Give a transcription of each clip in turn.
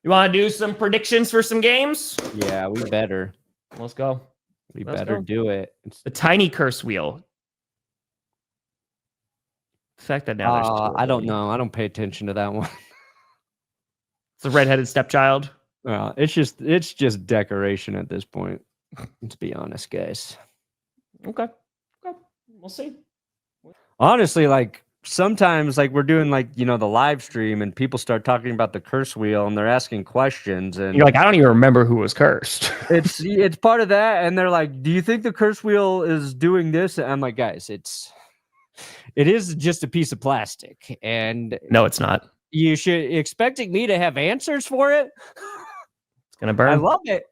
You want to do some predictions for some games? Yeah, we better. Let's go. We better do it. It's the tiny curse wheel. The fact that now there's two I don't know. I don't pay attention to that one. It's the redheaded stepchild. It's just decoration at this point. Let's be honest, guys. Okay. We'll see. Honestly, like sometimes like we're doing like, the live stream and people start talking about the curse wheel and they're asking questions and you're like, I don't even remember who was cursed. it's part of that. And they're like, do you think the curse wheel is doing this? And I'm like, guys, it is just a piece of plastic. And no, it's not. You should expecting me to have answers for it. It's going to burn. I love it.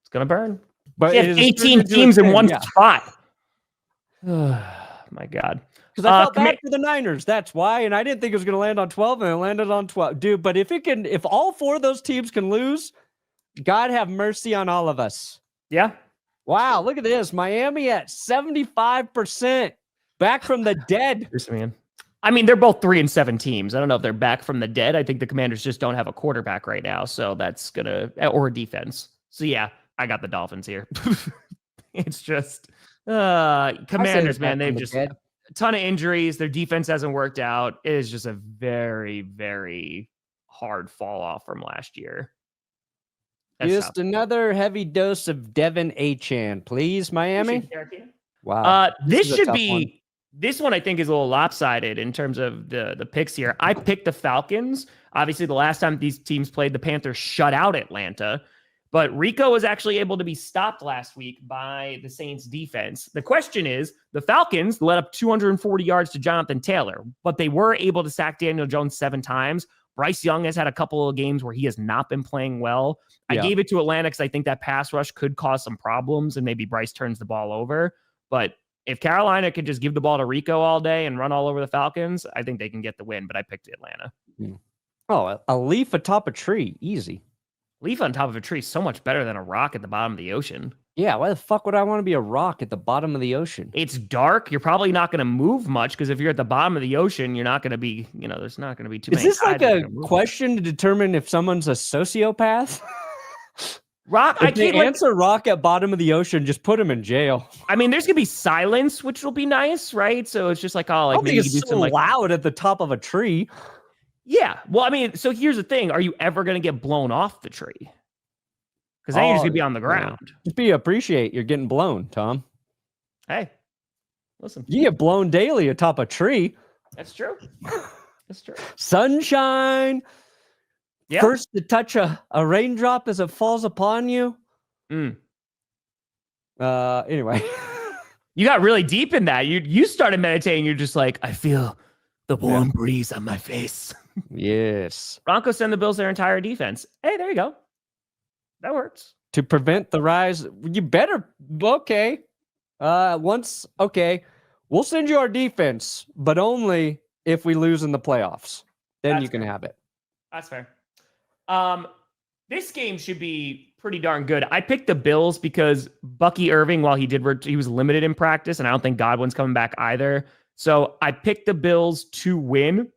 It's going to burn. But you have 18 teams in one spot. My God. Because I felt bad for the Niners. That's why. And I didn't think it was going to land on 12, and it landed on 12. Dude, but if all four of those teams can lose, God have mercy on all of us. Yeah. Wow, look at this. Miami at 75%. Back from the dead. Man. I mean, they're both 3-7 teams. I don't know if they're back from the dead. I think the Commanders just don't have a quarterback right now. So that's going to, or a defense. So yeah, I got the Dolphins here. It's just, Commanders, man, they've just a ton of injuries. Their defense hasn't worked out. It is just a very, very hard fall off from last year. Just another heavy dose of Devin Achane, please, Miami. Wow. This should be. This one I think is a little lopsided in terms of the picks here. I picked the Falcons. Obviously, the last time these teams played, the Panthers shut out Atlanta. But Rico was actually able to be stopped last week by the Saints defense. The question is, the Falcons let up 240 yards to Jonathan Taylor, but they were able to sack Daniel Jones 7 times. Bryce Young has had a couple of games where he has not been playing well. I gave it to Atlanta because I think that pass rush could cause some problems and maybe Bryce turns the ball over. But if Carolina could just give the ball to Rico all day and run all over the Falcons, I think they can get the win, but I picked Atlanta. Oh, a leaf atop a tree. Easy. Leaf on top of a tree is so much better than a rock at the bottom of the ocean. Yeah, why the fuck would I want to be a rock at the bottom of the ocean? It's dark. You're probably not going to move much because if you're at the bottom of the ocean, you're not going to be, there's not going to be too many. Is this like a question to determine if someone's a sociopath? Rock, if they answer rock at bottom of the ocean, just put him in jail. I mean, there's gonna be silence, which will be nice, right? So it's just like, oh, like maybe you do so loud at the top of a tree. Yeah. Well, I mean, so here's the thing: are you ever gonna get blown off the tree? Because then you're just gonna be on the ground. Just appreciate you're getting blown, Tom. Hey, listen, you get blown daily atop a tree. That's true. That's true. Sunshine. Yep. First to touch a raindrop as it falls upon you. Anyway. You got really deep in that. You started meditating. You're just like, I feel the warm breeze on my face. Yes. Broncos send the Bills their entire defense. Hey, there you go. That works. To prevent the rise. You better. Okay. We'll send you our defense, but only if we lose in the playoffs. Then you can have it. That's fair. This game should be pretty darn good. I picked the Bills because Bucky Irving, while he was limited in practice, and I don't think Godwin's coming back either. So I picked the Bills to win.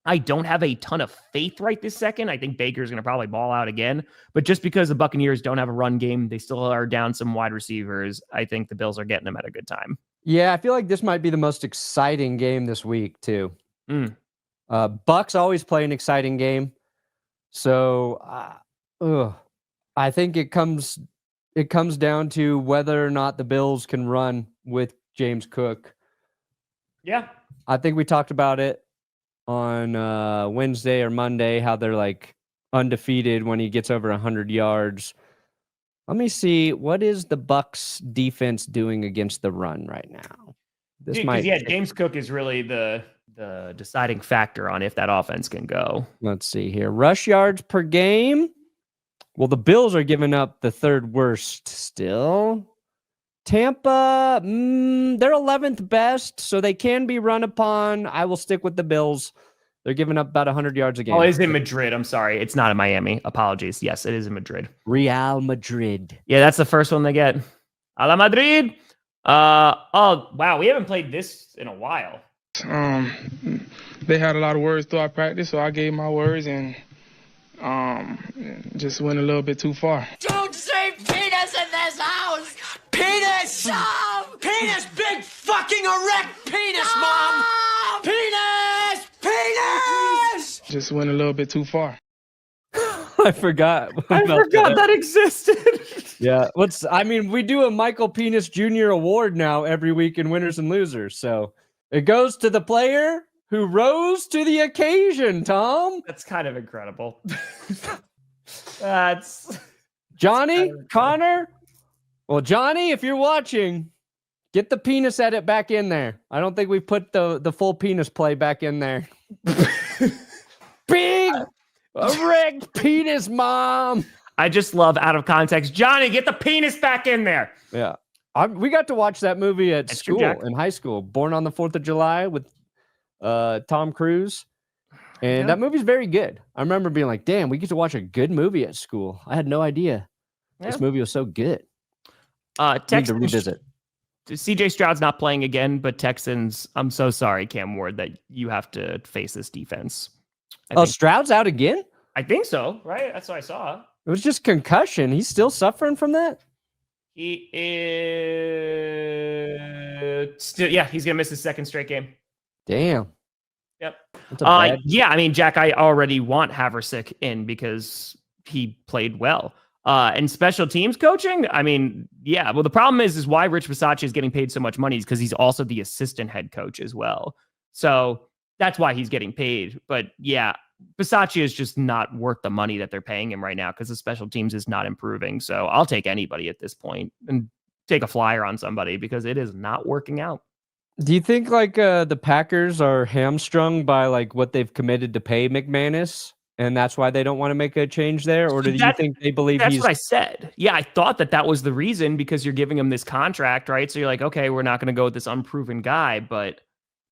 I don't have a ton of faith right this second. I think Baker's going to probably ball out again. But just because the Buccaneers don't have a run game, they still are down some wide receivers. I think the Bills are getting them at a good time. Yeah, I feel like this might be the most exciting game this week, too. Bucks always play an exciting game. So, I think it comes down to whether or not the Bills can run with James Cook. Yeah. I think we talked about it on Wednesday or Monday, how they're like undefeated when he gets over 100 yards. Let me see, what is the Bucks defense doing against the run right now? James Cook is really the deciding factor on if that offense can go. Let's see here. Rush yards per game. Well, the Bills are giving up the third worst still. Tampa, they're 11th best, so they can be run upon. I will stick with the Bills. They're giving up about 100 yards a game. Oh, it's in Madrid. I'm sorry. It's not in Miami. Apologies. Yes, it is in Madrid. Real Madrid. Yeah, that's the first one they get. A la Madrid. Oh, wow. We haven't played this in a while. They had a lot of words throughout practice, so I gave my words, and Just went a little bit too far. Don't say penis in this house! Penis! No! Penis! Big fucking erect penis, no! Mom! Penis! Penis! Just went a little bit too far. I forgot. I forgot that existed. Yeah. We do a Michael Penis Jr. award now every week in Winners and Losers. So it goes to the player who rose to the occasion, Tom. That's kind of incredible. That's Johnny, Connor. Well, Johnny, if you're watching, get the penis edit back in there. I don't think we put the full penis play back in there. Big erect penis, Mom. I just love out of context. Johnny, get the penis back in there. Yeah. We got to watch that movie at school in high school, Born on the 4th of July with Tom Cruise. And that movie's very good. I remember being like, damn, we get to watch a good movie at school. I had no idea this movie was so good. Texans, to revisit. CJ Stroud's not playing again, but Texans, I'm so sorry, Cam Ward, that you have to face this defense. Stroud's out again? I think so, right? That's what I saw. It was just concussion. He's still suffering from that? He is still, he's going to miss his second straight game. Damn. Yep. Jack, I already want Haversick in because he played well. And special teams coaching, well, the problem is why Rich Bisaccia is getting paid so much money is because he's also the assistant head coach as well. So that's why he's getting paid. But yeah, Bisaccia is just not worth the money that they're paying him right now because the special teams is not improving. So I'll take anybody at this point and take a flyer on somebody because it is not working out. Do you think the Packers are hamstrung by what they've committed to pay McManus? And that's why they don't want to make a change there? Or do you think they believe that's what I said. Yeah, I thought that was the reason because you're giving him this contract, right? So you're like, okay, we're not going to go with this unproven guy. But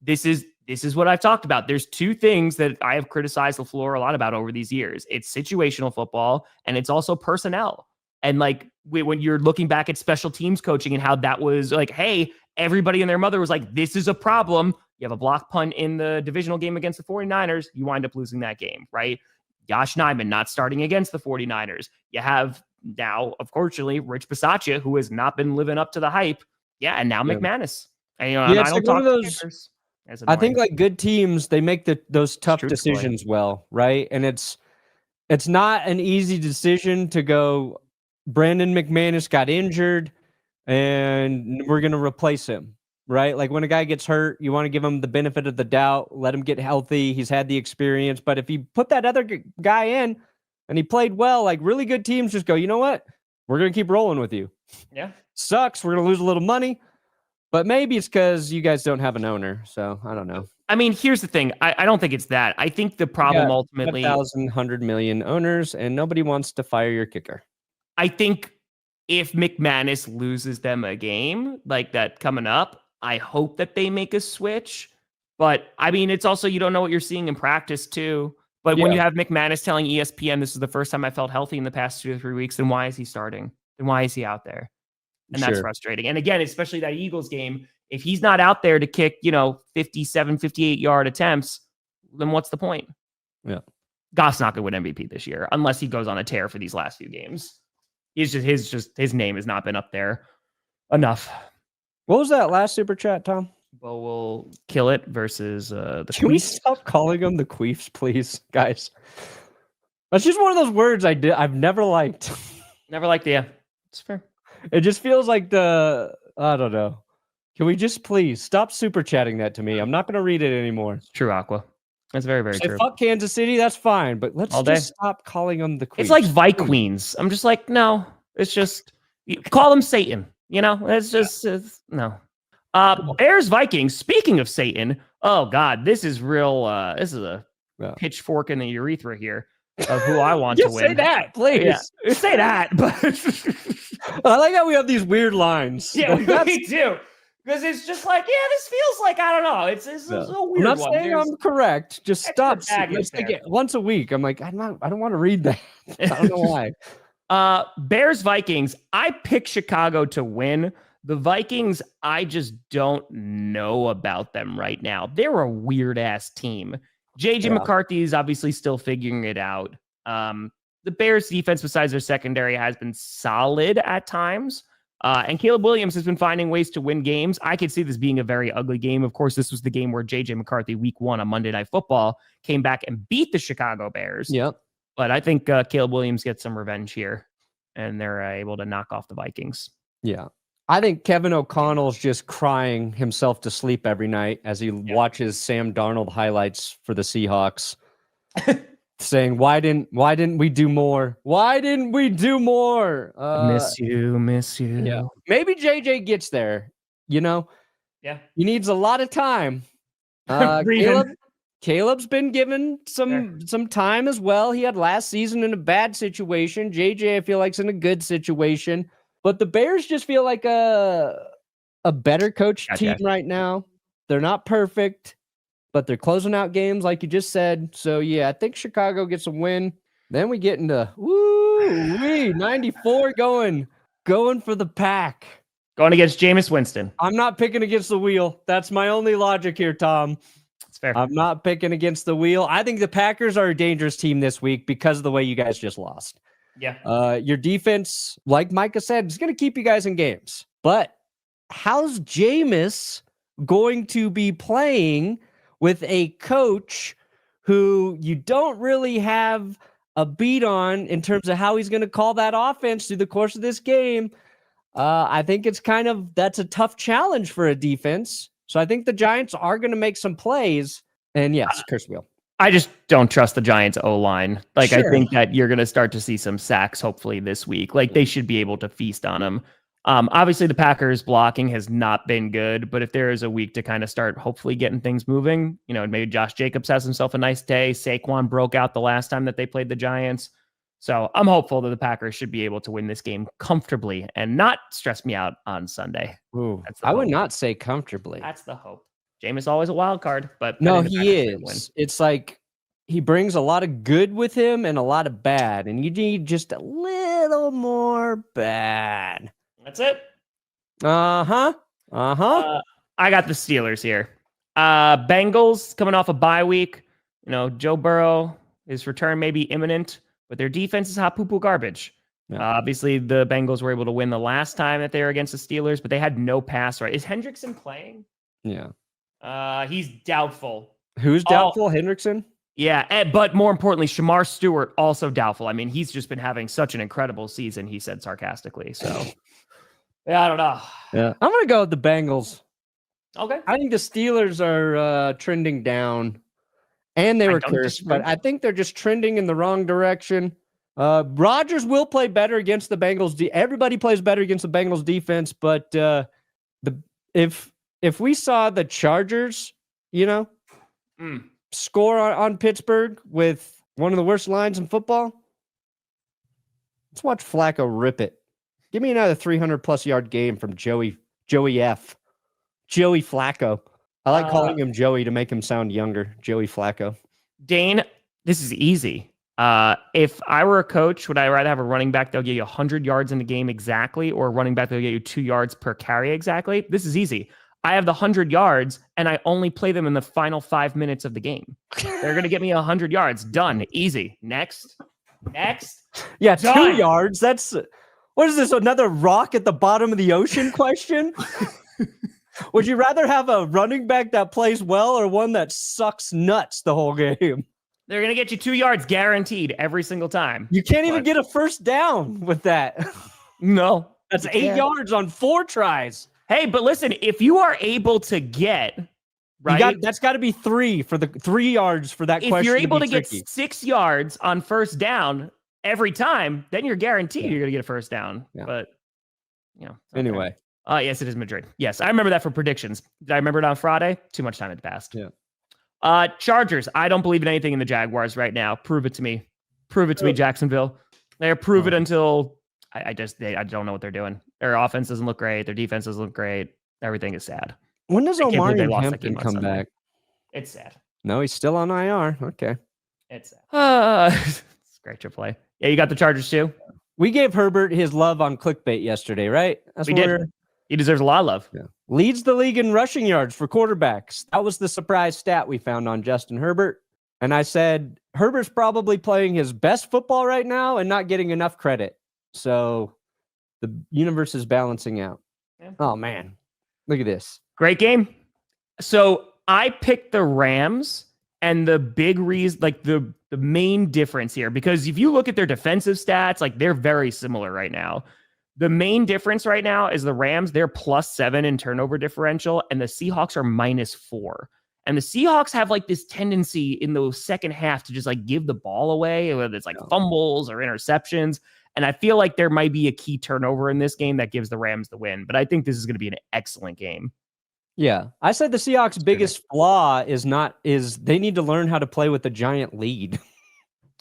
this is what I've talked about. There's two things that I have criticized LaFleur a lot about over these years. It's situational football and it's also personnel. And when you're looking back at special teams coaching and how that was hey, everybody and their mother was like, this is a problem. You have a block punt in the divisional game against the 49ers. You wind up losing that game, right? Josh Nijman not starting against the 49ers. You have now, unfortunately, Rich Bisaccia, who has not been living up to the hype. Yeah, and now McManus. And, I don't talk one of those. I think good teams, they make those tough decisions well, right? And it's not an easy decision to go, Brandon McManus got injured and we're going to replace him, right? When a guy gets hurt, you want to give him the benefit of the doubt, let him get healthy. He's had the experience. But if you put that other guy in and he played well, really good teams just go, you know what? We're going to keep rolling with you. Yeah. Sucks. We're going to lose a little money. But maybe it's because you guys don't have an owner. So I don't know. Here's the thing. I don't think it's that. I think the problem ultimately 1,100 million owners and nobody wants to fire your kicker. I think if McManus loses them a game like that coming up, I hope that they make a switch. But it's also, you don't know what you're seeing in practice too. But when you have McManus telling ESPN, this is the first time I felt healthy in the past 2 to 3 weeks, then why is he starting? Then why is he out there? And that's frustrating. And again, especially that Eagles game, if he's not out there to kick, 57, 58 yard attempts, then what's the point? Yeah. Goff's not going to win MVP this year unless he goes on a tear for these last few games. His name has not been up there enough. What was that last super chat, Tom? Well, we'll kill it versus the Can we stop calling them the Queefs, please, guys? That's just one of those words I've never liked. Never liked the It's fair. It just feels like I don't know. Can we just please stop super chatting that to me? I'm not going to read it anymore. It's true, Aqua. That's very, very true. Fuck Kansas City, that's fine, but let's just stop calling them the Queens. It's like Vikings. I'm just like, no. It's just call them Satan. It's just no. Bears Vikings. Speaking of Satan, oh God, this is real. This is a pitchfork in the urethra here of who I want to win. Say that, please. Yeah, say that. But I like how we have these weird lines. Yeah, we do. Because it's just this feels like, I don't know. It's a weird one. I'm not saying I'm correct. Just stop. Let's take it once a week. I'm like, I don't want to read that. I don't know why. Bears Vikings. I pick Chicago to win. The Vikings, I just don't know about them right now. They're a weird ass team. JJ McCarthy is obviously still figuring it out. The Bears defense, besides their secondary, has been solid at times. And Caleb Williams has been finding ways to win games. I could see this being a very ugly game. Of course, this was the game where J.J. McCarthy, week 1 on Monday Night Football, came back and beat the Chicago Bears. Yep. But I think Caleb Williams gets some revenge here, and they're able to knock off the Vikings. Yeah. I think Kevin O'Connell's just crying himself to sleep every night as he watches Sam Darnold highlights for the Seahawks, saying, "Why didn't we do more? Why didn't we do more?" Miss you. Yeah. Maybe JJ gets there. Yeah. He needs a lot of time. Caleb's been given some time as well. He had last season in a bad situation. JJ, I feel like, is in a good situation. But the Bears just feel like a better coached team right now. They're not perfect, but they're closing out games like you just said. So, yeah, I think Chicago gets a win. Then we get into 94 going for the pack. Going against Jameis Winston. I'm not picking against the wheel. That's my only logic here, Tom. It's fair. I'm not picking against the wheel. I think the Packers are a dangerous team this week because of the way you guys just lost. Yeah. Your defense, like Micah said, is going to keep you guys in games. But how's Jameis going to be playing with a coach who you don't really have a beat on in terms of how he's going to call that offense through the course of this game? I think that's a tough challenge for a defense. So I think the Giants are going to make some plays. And yes, curse wheel. I just don't trust the Giants O-line. Like, Sure. I think that you're going to start to see some sacks, hopefully, this week. Like, they should be able to feast on them. Obviously, the Packers blocking has not been good, but if there is a week to kind of start hopefully getting things moving, maybe Josh Jacobs has himself a nice day. Saquon broke out the last time that they played the Giants. So I'm hopeful that the Packers should be able to win this game comfortably and not stress me out on Sunday. Ooh, I would not say comfortably. That's the hope. Jameis always a wild card, but no, he is. It's like he brings a lot of good with him and a lot of bad, and you need just a little more bad. That's it. I got the Steelers here. Bengals coming off a bye week. Joe Burrow, his return may be imminent, but their defense is hot poo-poo garbage. Yeah. Obviously, the Bengals were able to win the last time that they were against the Steelers, but they had no pass right. Is Hendrickson playing? Yeah. He's doubtful. Who's doubtful? Hendrickson? Yeah, but more importantly, Shamar Stewart also doubtful. I mean, he's just been having such an incredible season, he said sarcastically. So, yeah, I don't know. Yeah, I'm going to go with the Bengals. Okay. I think the Steelers are trending down, and they were cursed, but I think they're just trending in the wrong direction. Rodgers will play better against the Bengals. Everybody plays better against the Bengals defense, but if we saw the Chargers, score on Pittsburgh with one of the worst lines in football, let's watch Flacco rip it. Give me another 300-plus yard game from Joey Flacco. I like calling him Joey to make him sound younger. Joey Flacco. Dane, this is easy. If I were a coach, would I rather have a running back that'll get you 100 yards in the game exactly, or a running back that'll get you 2 yards per carry exactly? This is easy. I have the 100 yards, and I only play them in the final 5 minutes of the game. They're going to get me 100 yards. Done. Easy. Next. Yeah, Done. 2 yards. What is this, another rock at the bottom of the ocean question? Would you rather have a running back that plays well or one that sucks nuts the whole game? They're going to get you 2 yards guaranteed every single time. You can't even get a first down with that. No. That's 8 yards on 4 tries. Hey, but listen, if you are able to get, right? That's got to be 3 for the 3 yards for that question. If you're able to get tricky. 6 yards on first down every time, then you're guaranteed you're going to get a first down. Yeah. But, anyway. Yes, it is Madrid. Yes, I remember that for predictions. Did I remember it on Friday? Too much time had passed. Yeah. Chargers. I don't believe in anything in the Jaguars right now. Prove it to me. Jacksonville. They're prove it until I don't know what they're doing. Their offense doesn't look great. Their defense doesn't look great. Everything is sad. When does Omari Hampton come back? It's sad. No, he's still on IR. Okay. It's sad. It's great to play. Yeah, you got the Chargers too? We gave Herbert his love on clickbait yesterday, right? We did. He deserves a lot of love. Yeah. Leads the league in rushing yards for quarterbacks. That was the surprise stat we found on Justin Herbert. And I said, Herbert's probably playing his best football right now and not getting enough credit. So the universe is balancing out. Yeah. Oh, man. Look at this. Great game. So I picked the Rams, and the big reason, like the main difference here, because if you look at their defensive stats, like they're very similar right now. The main difference right now is the Rams, they're +7 in turnover differential, and the Seahawks are -4. And the Seahawks have like this tendency in the second half to just like give the ball away, whether it's like fumbles or interceptions. And I feel like there might be a key turnover in this game that gives the Rams the win. But I think this is going to be an excellent game. Yeah. I said the Seahawks' biggest flaw is they need to learn how to play with a giant lead.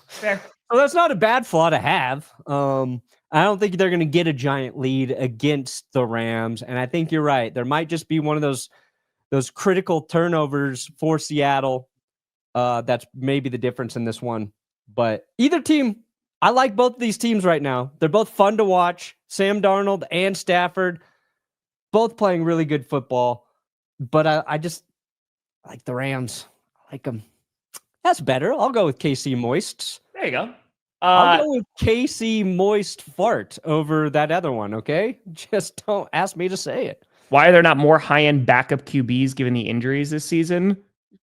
Fair. So that's not a bad flaw to have. I don't think they're going to get a giant lead against the Rams. And I think you're right. There might just be one of those critical turnovers for Seattle. That's maybe the difference in this one. But either team, I like both of these teams right now. They're both fun to watch. Sam Darnold and Stafford, both playing really good football. But I just like the Rams. I like them. That's better. I'll go with KC Moists. There you go. I'll go with KC Moist Fart over that other one, okay? Just don't ask me to say it. Why are there not more high-end backup QBs given the injuries this season?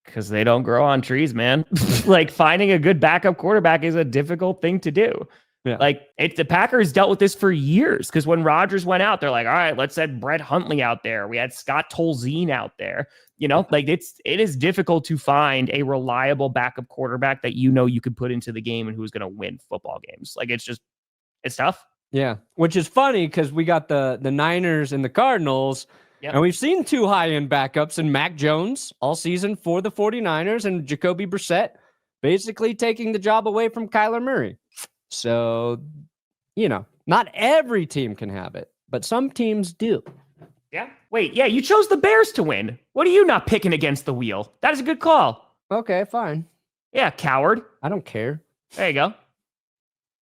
Because they don't grow on trees, man. Like, finding a good backup quarterback is a difficult thing to do. Yeah. Like, the Packers dealt with this for years, because when Rodgers went out, they're like, all right, let's send Brett Huntley out there. We had Scott Tolzien out there. You know, like it is difficult to find a reliable backup quarterback that you could put into the game and who's going to win football games. Like, it's tough. Yeah, which is funny because we got the Niners and the Cardinals, and we've seen two high-end backups in Mac Jones all season for the 49ers and Jacoby Brissett basically taking the job away from Kyler Murray. So, not every team can have it, but some teams do. Yeah. Wait, you chose the Bears to win. What are you not picking against the wheel? That is a good call. Okay, fine. Yeah, coward. I don't care. There you go.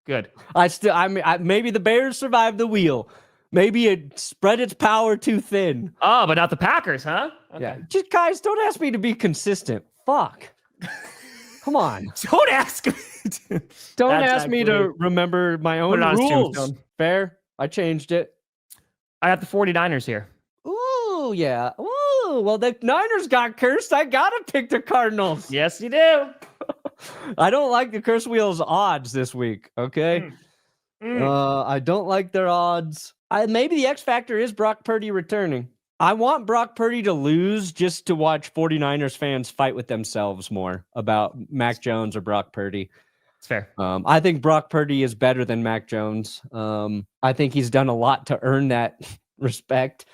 Good. Maybe the Bears survived the wheel. Maybe it spread its power too thin. Oh, but not the Packers, huh? Okay. Yeah. Just guys, don't ask me to be consistent. Fuck. Come on. Don't ask me. Don't ask me to remember my own rules. Fair. I changed it. I got the 49ers here. Ooh, yeah. Ooh, well, the Niners got cursed. I gotta pick the Cardinals. Yes, you do. I don't like the curse wheel's odds this week, okay? I don't like their odds. Maybe the X factor is Brock Purdy returning. I want Brock Purdy to lose just to watch 49ers fans fight with themselves more about Mac Jones or Brock Purdy. It's fair. I think Brock Purdy is better than Mac Jones. I think he's done a lot to earn that respect.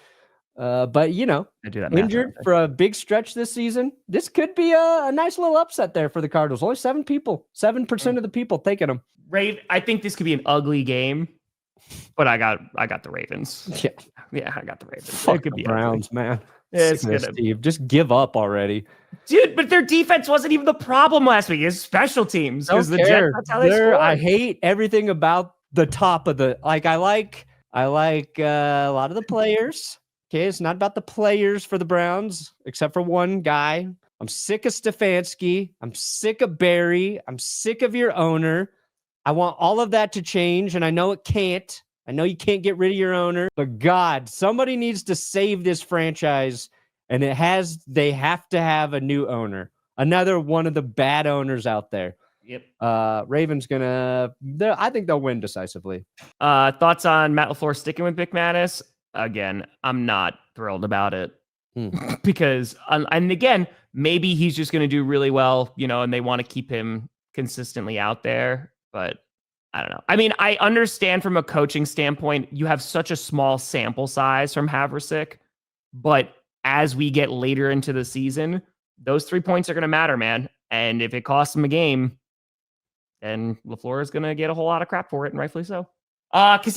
But, injured for a big stretch this season. This could be a nice little upset there for the Cardinals. Only 7% of the people taking them. I think this could be an ugly game, but I got the Ravens. Yeah, I got the Ravens. Fuck, it could be Browns, ugly. Man. It's gonna Steve. Just give up already. Dude, but their defense wasn't even the problem last week. It's special teams. Because the Jets, that's how they score. I hate everything about the top of the I like a lot of the players. Okay, it's not about the players for the Browns, except for one guy. I'm sick of Stefanski. I'm sick of Barry. I'm sick of your owner. I want all of that to change, and I know it can't. I know you can't get rid of your owner, but God, somebody needs to save this franchise, and they have to have a new owner. Another one of the bad owners out there. Yep. Ravens I think they'll win decisively. Thoughts on Matt LaFleur sticking with McManus? Again, I'm not thrilled about it because, and again, maybe he's just going to do really well, and they want to keep him consistently out there, but I don't know. I mean, I understand from a coaching standpoint, you have such a small sample size from Haversick, but as we get later into the season, those 3 points are going to matter, man. And if it costs him a game, then LaFleur is going to get a whole lot of crap for it, and rightfully so. Because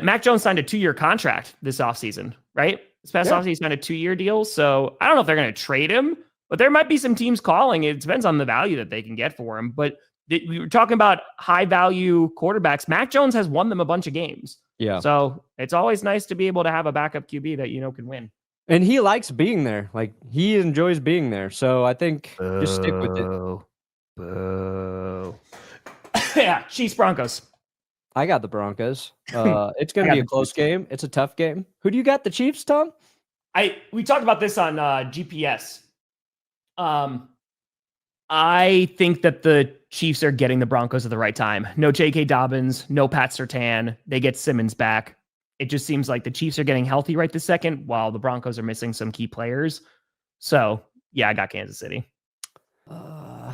Mac Jones signed a 2-year contract this offseason, right? This past offseason, he signed a 2-year deal. So I don't know if they're going to trade him, but there might be some teams calling. It depends on the value that they can get for him. But we were talking about high value quarterbacks. Mac Jones has won them a bunch of games. Yeah. So it's always nice to be able to have a backup QB that can win. And he likes being there. Like, he enjoys being there. So I think just stick with it. Boo. Yeah, Chiefs Broncos. I got the Broncos. It's going to be a close game. It's a tough game. Who do you got? The Chiefs, Tom? We talked about this on GPS. I think that the Chiefs are getting the Broncos at the right time. No J.K. Dobbins, no Pat Surtain. They get Simmons back. It just seems like the Chiefs are getting healthy right this second, while the Broncos are missing some key players. So, yeah, I got Kansas City.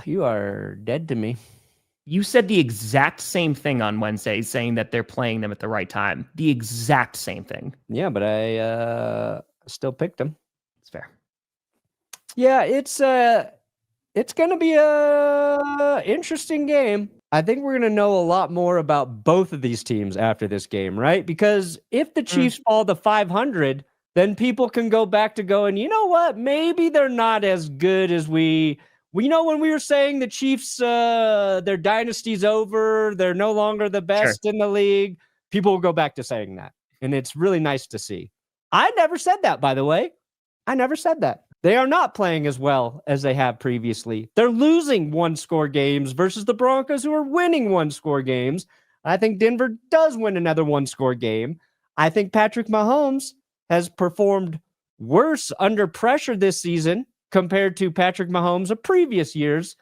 You are dead to me. You said the exact same thing on Wednesday, saying that they're playing them at the right time. The exact same thing. Yeah, but I still picked them. It's fair. Yeah, it's going to be a interesting game. I think we're going to know a lot more about both of these teams after this game, right? Because if the Chiefs fall to 500, then people can go back to going, you know what? Maybe they're not as good as we know when we were saying the Chiefs, their dynasty's over, they're no longer the best in the league. People will go back to saying that. And it's really nice to see. I never said that, by the way. I never said that. They are not playing as well as they have previously. They're losing one-score games versus the Broncos, who are winning one-score games. I think Denver does win another one-score game. I think Patrick Mahomes has performed worse under pressure this season compared to Patrick Mahomes of previous years.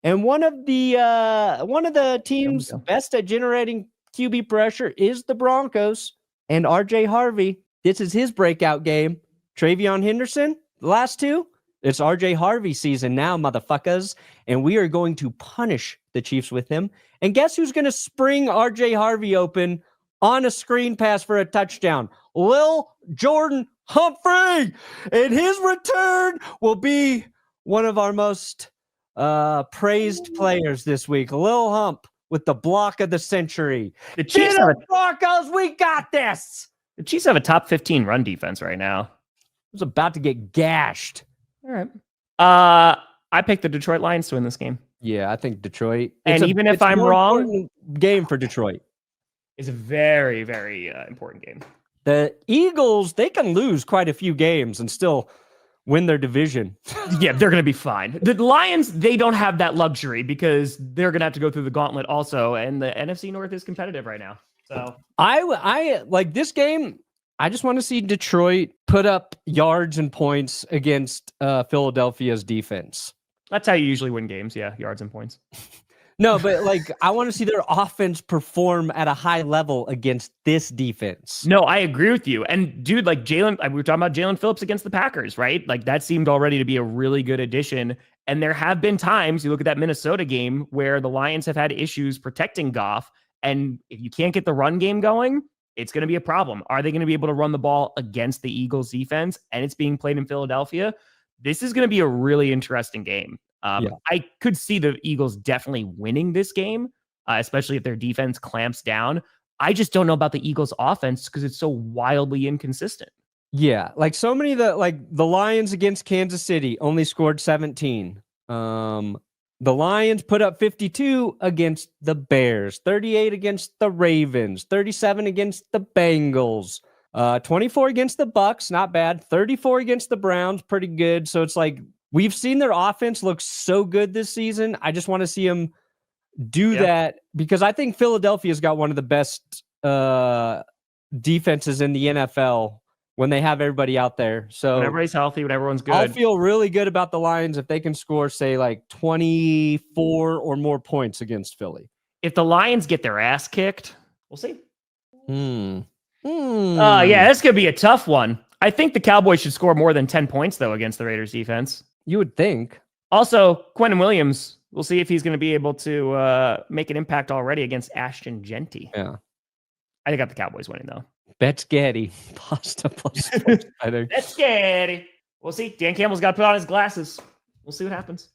And one of the teams best at generating QB pressure is the Broncos. And RJ Harvey, this is his breakout game. Travion Henderson, the last two, it's RJ Harvey season now, motherfuckers. And we are going to punish the Chiefs with him. And guess who's going to spring RJ Harvey open on a screen pass for a touchdown? Lil Jordan Humphrey. And his return will be one of our most praised players this week. Lil Hump with the block of the century. The Chiefs have Broncos, we got this. The Chiefs have a top 15 run defense right now. I was about to get gashed. All right. I picked the Detroit Lions to win this game. Yeah, I think Detroit. And even if I'm wrong, game for Detroit is a very, very important game. The Eagles, they can lose quite a few games and still win their division. Yeah, they're going to be fine. The Lions, they don't have that luxury because they're going to have to go through the gauntlet also, and the NFC North is competitive right now. So I like this game. I just want to see Detroit put up yards and points against Philadelphia's defense. That's how you usually win games. Yeah, yards and points. No, but like I want to see their offense perform at a high level against this defense. No, I agree with you. And dude, like we were talking about Jalen Phillips against the Packers, right? Like that seemed already to be a really good addition. And there have been times, you look at that Minnesota game, where the Lions have had issues protecting Goff. And if you can't get the run game going, it's going to be a problem. Are they going to be able to run the ball against the Eagles defense? And it's being played in Philadelphia. This is going to be a really interesting game. I could see the Eagles definitely winning this game, especially if their defense clamps down. I just don't know about the Eagles offense because it's so wildly inconsistent. Yeah, like so many of the Lions against Kansas City only scored 17. The Lions put up 52 against the Bears, 38 against the Ravens, 37 against the Bengals, 24 against the Bucks, not bad, 34 against the Browns, pretty good. So it's like we've seen their offense look so good this season. I just want to see them do that because I think Philadelphia's got one of the best defenses in the NFL when they have everybody out there. So when everybody's healthy, when everyone's good. I'll feel really good about the Lions if they can score, say, like 24 or more points against Philly. If the Lions get their ass kicked, we'll see. Yeah, this could be a tough one. I think the Cowboys should score more than 10 points, though, against the Raiders defense. You would think. Also, Quentin Williams, we'll see if he's going to be able to make an impact already against Ashton Genty. Yeah. I got the Cowboys winning, though. Bet Getty. Pasta plus sports betting. Bet Getty. We'll see. Dan Campbell's got to put on his glasses. We'll see what happens.